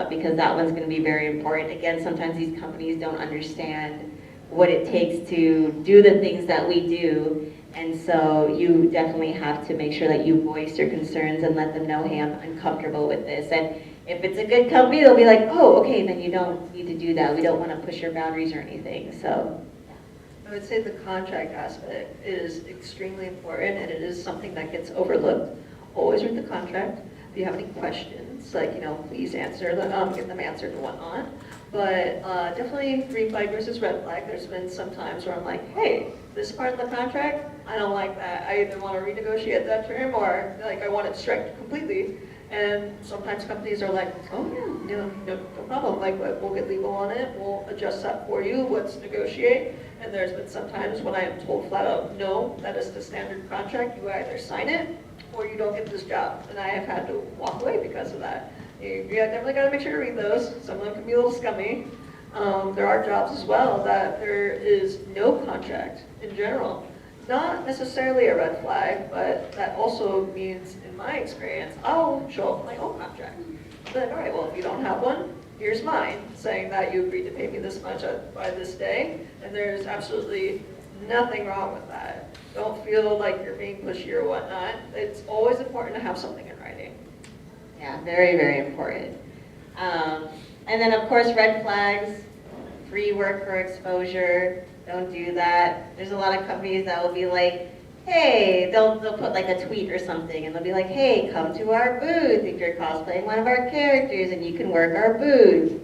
because that one's going to be very important. Again, sometimes these companies don't understand what it takes to do the things that we do, and so you definitely have to make sure that you voice your concerns and let them know, hey, I'm uncomfortable with this. And if it's a good company, they'll be like, oh, okay, then you don't need to do that. We don't want to push your boundaries or anything. So I would say the contract aspect is extremely important, and it is something that gets overlooked. Always read the contract. If you have any questions, like, please answer them, get them answered and whatnot. But definitely green flag versus red flag. There's been some times where I'm like, hey, this part of the contract, I don't like that. I either want to renegotiate that term, or like I want it striked completely. And sometimes companies are like, oh yeah, no problem. Like, we'll get legal on it. We'll adjust that for you. Let's negotiate. And there's been some times when I am told flat out, no, that is the standard contract. You either sign it or you don't get this job. And I have had to walk away because of that. You definitely got to make sure to read those. Some of them can be a little scummy. There are jobs as well that there is no contract in general. Not necessarily a red flag, but that also means, in my experience, I'll show up with my own contract. Then, all right, well, if you don't have one, here's mine, saying that you agreed to pay me this much by this day, and there's absolutely nothing wrong with that. Don't feel like you're being pushy or whatnot. It's always important to have something in writing. yeah, very, very important. And then, of course, red flags, free work for exposure. Don't do that. There's a lot of companies that will be like, hey, they'll put like a tweet or something, and they'll be like, hey, come to our booth if you're cosplaying one of our characters, and you can work our booth.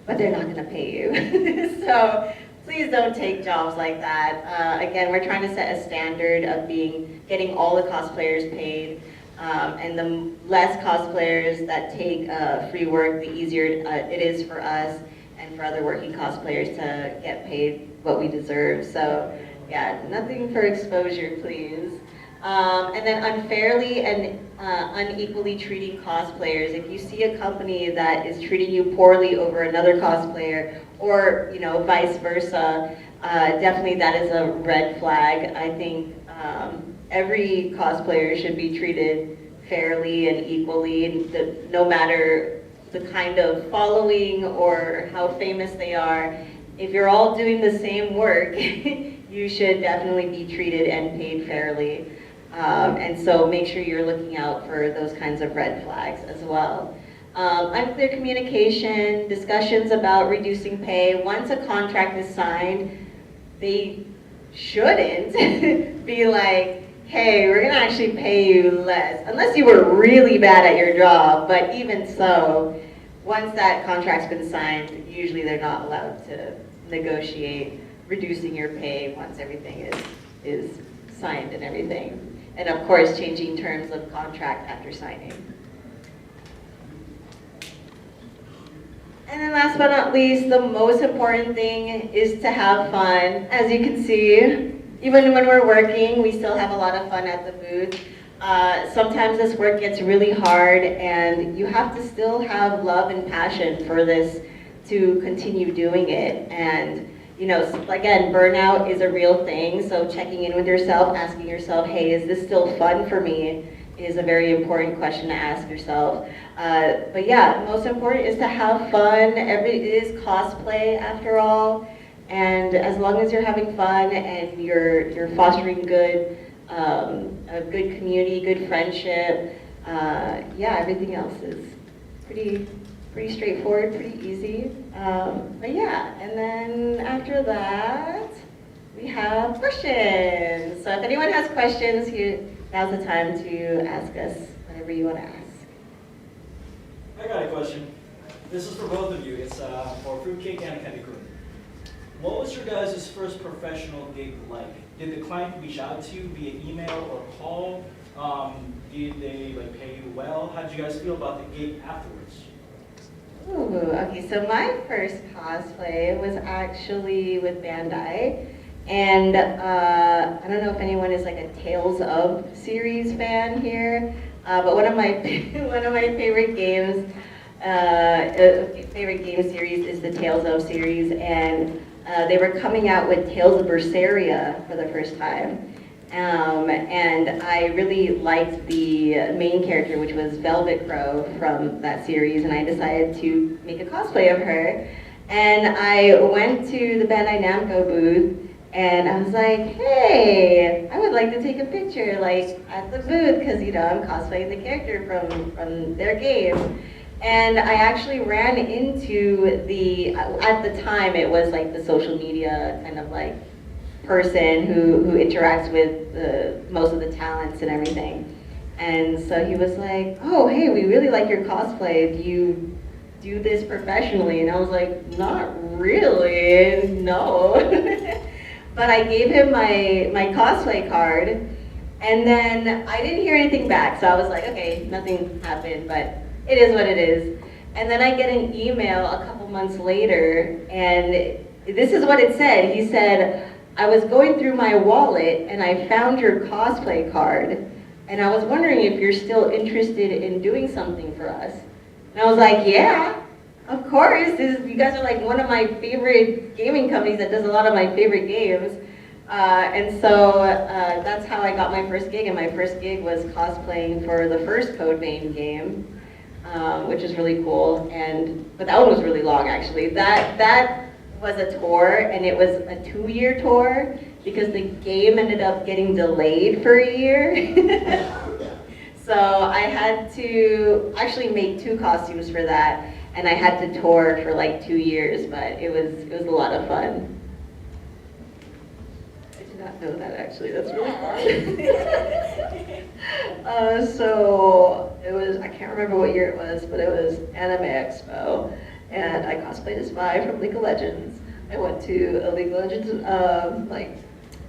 But they're not going to pay you. So please don't take jobs like that. Again, we're trying to set a standard of getting all the cosplayers paid. And the less cosplayers that take free work, the easier it is for us and for other working cosplayers to get paid what we deserve. So yeah, nothing for exposure, please. And then unfairly and unequally treating cosplayers. If you see a company that is treating you poorly over another cosplayer, or vice versa, definitely that is a red flag. I think every cosplayer should be treated fairly and equally, no matter the kind of following or how famous they are. If you're all doing the same work, you should definitely be treated and paid fairly. And so make sure you're looking out for those kinds of red flags as well. Unclear communication, discussions about reducing pay. Once a contract is signed, they shouldn't be like, hey, we're gonna actually pay you less, unless you were really bad at your job. But even so, once that contract's been signed, usually they're not allowed to negotiate reducing your pay once everything is signed and everything. And of course, changing terms of contract after signing. And then last but not least, the most important thing is to have fun. As you can see, even when we're working, we still have a lot of fun at the booth. Sometimes this work gets really hard, and you have to still have love and passion for this to continue doing it. And again, burnout is a real thing, so checking in with yourself, asking yourself, hey, is this still fun for me, is a very important question to ask yourself. But yeah, most important is to have fun. It is cosplay after all, and as long as you're having fun and you're fostering a good community, good friendship, yeah, everything else is pretty straightforward, pretty easy. But yeah, and then after that, we have questions. So if anyone has questions, now's the time to ask us whatever you want to ask. I got a question. This is for both of you. It's for Fruitcake and Candy Crew. What was your guys' first professional gig like? Did the client reach out to you via email or call? Did they pay you well? How did you guys feel about the gig afterwards? Ooh, okay, so my first cosplay was actually with Bandai. And I don't know if anyone is like a Tales of series fan here, but one of my favorite games, series is the Tales of series, and they were coming out with Tales of Berseria for the first time. And I really liked the main character, which was Velvet Crow from that series, and I decided to make a cosplay of her. And I went to the Bandai Namco booth, and I was like, hey, I would like to take a picture at the booth, because I'm cosplaying the character from their game. And I actually ran into at the time it was like the social media kind of person who interacts with most of the talents and everything. And so he was like, oh, hey, we really like your cosplay. Do you do this professionally? And I was like, not really, no. But I gave him my cosplay card, and then I didn't hear anything back. So I was like, okay, nothing happened, but it is what it is. And then I get an email a couple months later, and this is what it said. He said, I was going through my wallet and I found your cosplay card, and I was wondering if you're still interested in doing something for us. And I was like, yeah, of course. You guys are like one of my favorite gaming companies that does a lot of my favorite games. And so that's how I got my first gig, and my first gig was cosplaying for the first Code Vein game, which is really cool. But that one was really long, actually. That was a tour, and it was a 2-year tour because the game ended up getting delayed for a year. So I had to actually make 2 costumes for that, and I had to tour for 2 years, but it was a lot of fun. I did not know that, actually. That's really fun. So it was, I can't remember what year it was, but it was Anime Expo. And I cosplayed as Vi from League of Legends. I went to a League of Legends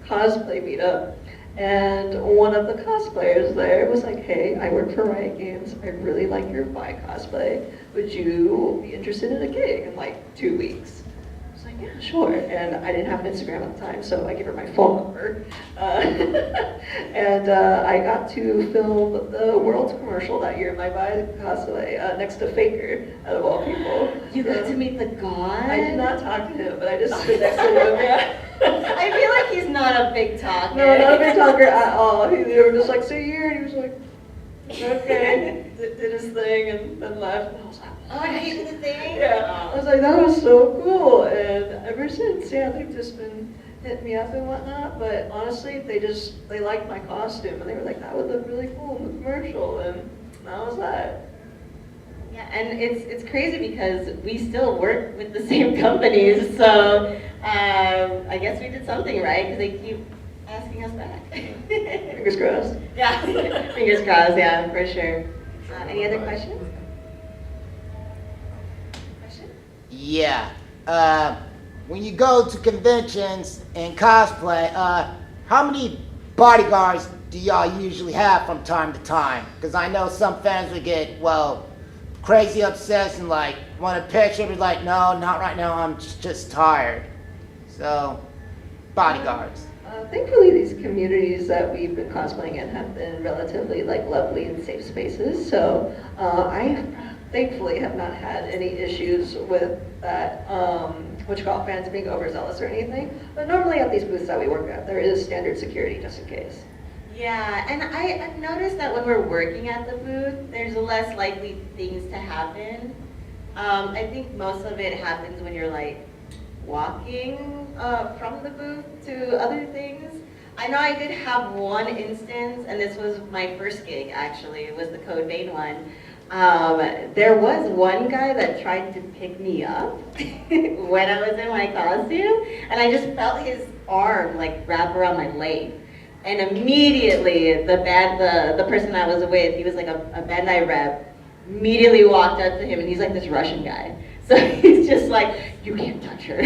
cosplay meetup, and one of the cosplayers there was like, hey, I work for Riot Games. I really like your Vi cosplay. Would you be interested in a gig in 2 weeks? I was like, yeah, sure. And I didn't have an Instagram at the time, so I gave her my phone number. And I got to film the World's commercial that year, my Vi cosplay, next to Faker, out of all people. You got to meet the god? I did not talk to him, but I just stood next to him, yeah. I feel like he's not a big talker. No, not a big talker at all. They were just like, see you here, and he was like, okay, did his thing, and then left. And I was like, oh, did he do the thing? Yeah. I was like, that was so cool. And ever since, yeah, they've just been hitting me up and whatnot. But honestly, they liked my costume, and they were like, that would look really cool in the commercial, and that was that. Yeah, and it's crazy because we still work with the same companies, so I guess we did something right because they keep asking us back. Fingers crossed. Yeah, fingers crossed, yeah, for sure. Any other questions? Yeah. When you go to conventions and cosplay, how many bodyguards do y'all usually have from time to time? Because I know some fans would get, crazy obsessed and want a picture, but no, not right now, I'm just tired. So, bodyguards. Thankfully, these communities that we've been cosplaying in have been relatively lovely and safe spaces. So I thankfully have not had any issues with that, fans being overzealous or anything. But normally at these booths that we work at, there is standard security just in case. Yeah, and I've noticed that when we're working at the booth, there's less likely things to happen. I think most of it happens when you're walking from the booth to other things. I know I did have one instance, and this was my first gig actually, it was the Code Vein one. There was one guy that tried to pick me up when I was in my costume, and I just felt his arm wrap around my leg. And immediately, the person I was with, he was like a Bandai rep, immediately walked up to him, and he's like this Russian guy. So he's just like, you can't touch her.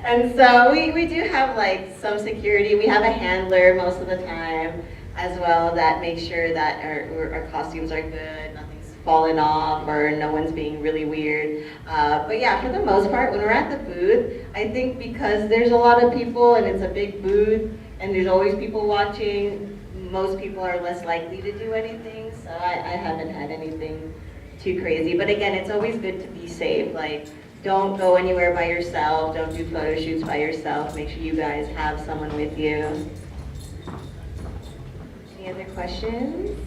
And so we do have like some security. We have a handler most of the time as well that makes sure that our costumes are good, nothing's fallen off, or no one's being really weird. But yeah, for the most part, when we're at the booth, I think because there's a lot of people and it's a big booth and there's always people watching, most people are less likely to do anything. So I haven't had anything too crazy. But again, it's always good to be safe. Like, don't go anywhere by yourself. Don't do photo shoots by yourself. Make sure you guys have someone with you. Any other questions?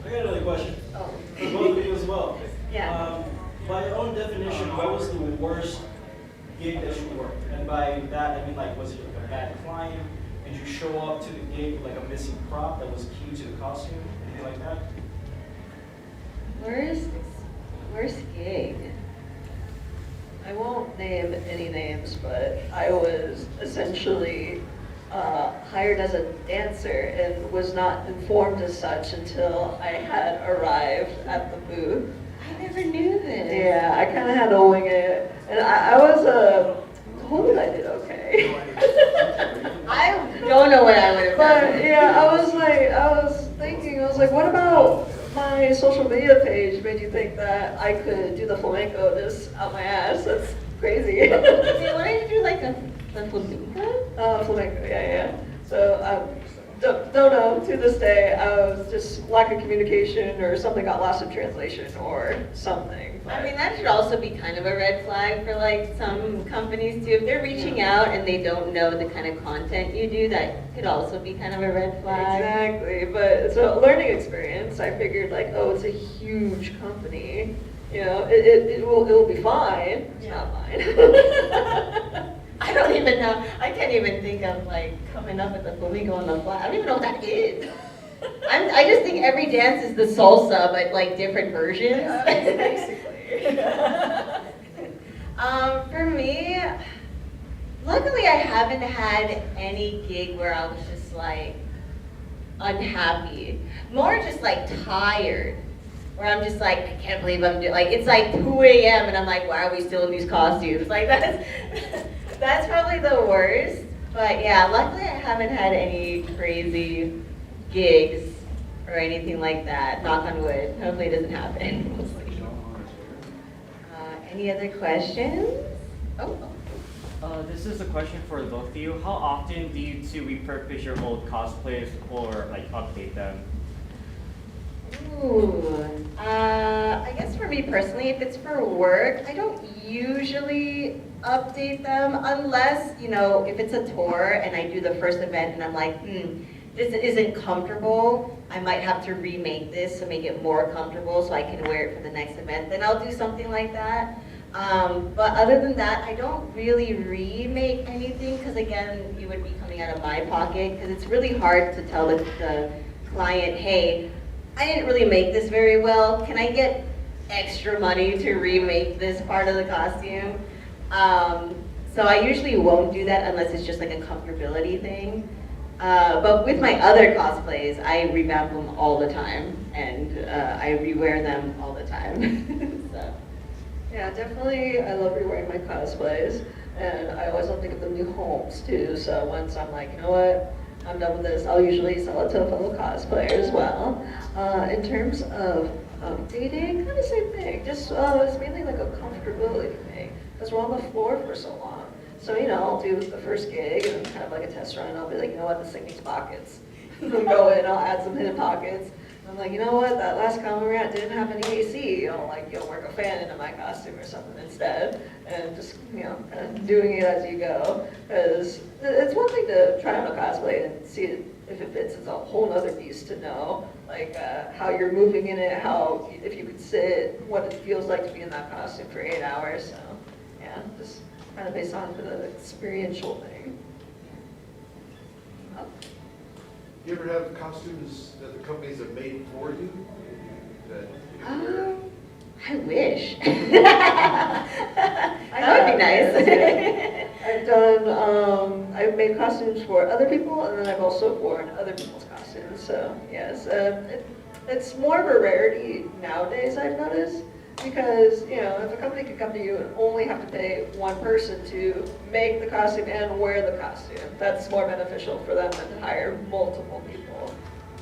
I got another question. Oh. For both of you as well. Yeah. By your own definition, what was the worst gig that you worked? And by that, I mean, like, was it a bad client? Did you show up to the gig with like a missing prop that was key to the costume? Anything like that? Worst gig. I won't name any names, but I was essentially hired as a dancer and was not informed as such until I had arrived at the booth. I never knew this. Yeah, I kind of had to wing it. And I was told I did okay. I don't know what I would have But done. yeah, I was like, what about my social media page made you think that I could do the flamenco just out my ass? That's crazy. Wait, what did you do, like the flamenco? Flamenco, yeah. So don't know, to this day, I was just lack of communication or something got lost in translation or something. I mean, that should also be kind of a red flag for like some companies too. If they're reaching out and they don't know the kind of content you do, that could also be kind of a red flag. Exactly, but it's a learning experience. I figured like, oh, it's a huge company. You know, it will be fine. It's not fine. I don't even know. I can't even think of like coming up with the flamenco on the fly. I don't even know what that is. I just think every dance is the salsa, but like different versions. Basically. For me, luckily I haven't had any gig where I was just like unhappy. More just like tired. Where I'm just like, I can't believe I'm doing, like, it's like 2 a.m. and I'm like, why are we still in these costumes? Like, that's probably the worst. But yeah, luckily I haven't had any crazy gigs or anything like that. Knock on wood. Hopefully it doesn't happen. We'll see. Any other questions? Oh. This is a question for both of you. How often do you two repurpose your old cosplays or like update them? Ooh, I guess for me personally, if it's for work, I don't usually update them unless, you know, if it's a tour and I do the first event and I'm like, this isn't comfortable, I might have to remake this to make it more comfortable so I can wear it for the next event, then I'll do something like that. But other than that, I don't really remake anything because again, you would be coming out of my pocket because it's really hard to tell the client, hey, I didn't really make this very well. Can I get extra money to remake this part of the costume? So I usually won't do that unless it's just like a comfortability thing. But with my other cosplays, I revamp them all the time and I rewear them all the time. So. Yeah, definitely. I love rewearing my cosplays, and I always love to give them new homes too. So once I'm like, you know what, I'm done with this, I'll usually sell it to a fellow cosplayer as well. In terms of updating, kind of the same thing. Just it's mainly like a comfortability thing because we're on the floor for so long. So you know, I'll do the first gig and kind of like a test run. I'll be like, you know what, this thing needs pockets. I'll go in, I'll add some hidden pockets. I'm like, you know what, that last con we were at didn't have any AC. I'll like, work a fan into my costume or something instead. And just, kind of doing it as you go. Because it's one thing to try on a cosplay and see if it fits. It's a whole other beast to know, like how you're moving in it, how, if you could sit, what it feels like to be in that costume for 8 hours. So, yeah, just kind of based on the experiential thing. Do you ever have costumes that the companies have made for you that you can wear? I wish. That would be nice. I've done I've made costumes for other people, and then I've also worn other people's costumes. So yes, it's more of a rarity nowadays, I've noticed, because if a company could come to you and only have to pay one person to make the costume and wear the costume, that's more beneficial for them than to hire multiple people.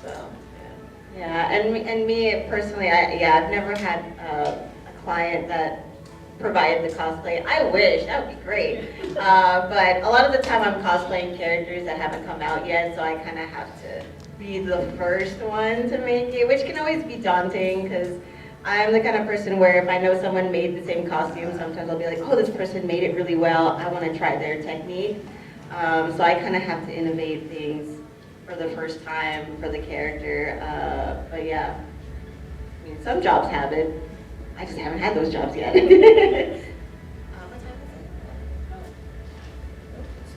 So Yeah, and me personally, I've never had a client that provided the cosplay. I wish, that would be great. But a lot of the time I'm cosplaying characters that haven't come out yet, so I kind of have to be the first one to make it, which can always be daunting because I'm the kind of person where if I know someone made the same costume, sometimes I'll be like, oh, this person made it really well, I want to try their technique. So I kind of have to innovate things for the first time for the character. But yeah, I mean, some jobs have it. I just haven't had those jobs yet. What time is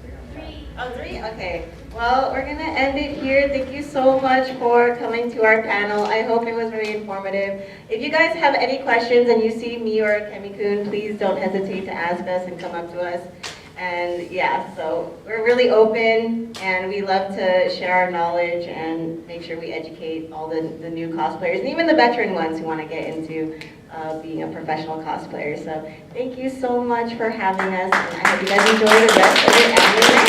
it? Oh, 3? Okay. Well, we're going to end it here. Thank you so much for coming to our panel. I hope it was very informative. If you guys have any questions and you see me or Kemi-kun, please don't hesitate to ask us and come up to us. And yeah, so we're really open and we love to share our knowledge and make sure we educate all the new cosplayers and even the veteran ones who want to get into being a professional cosplayer. So thank you so much for having us, and I hope you guys enjoy the rest of your annual.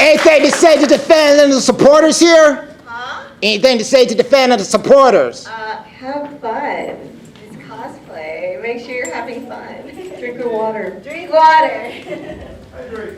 Anything to say to the fans and the supporters here? Huh? Anything to say to the fans and the supporters? Have fun. It's cosplay. Make sure you're having fun. drink your water. Drink water. I agree.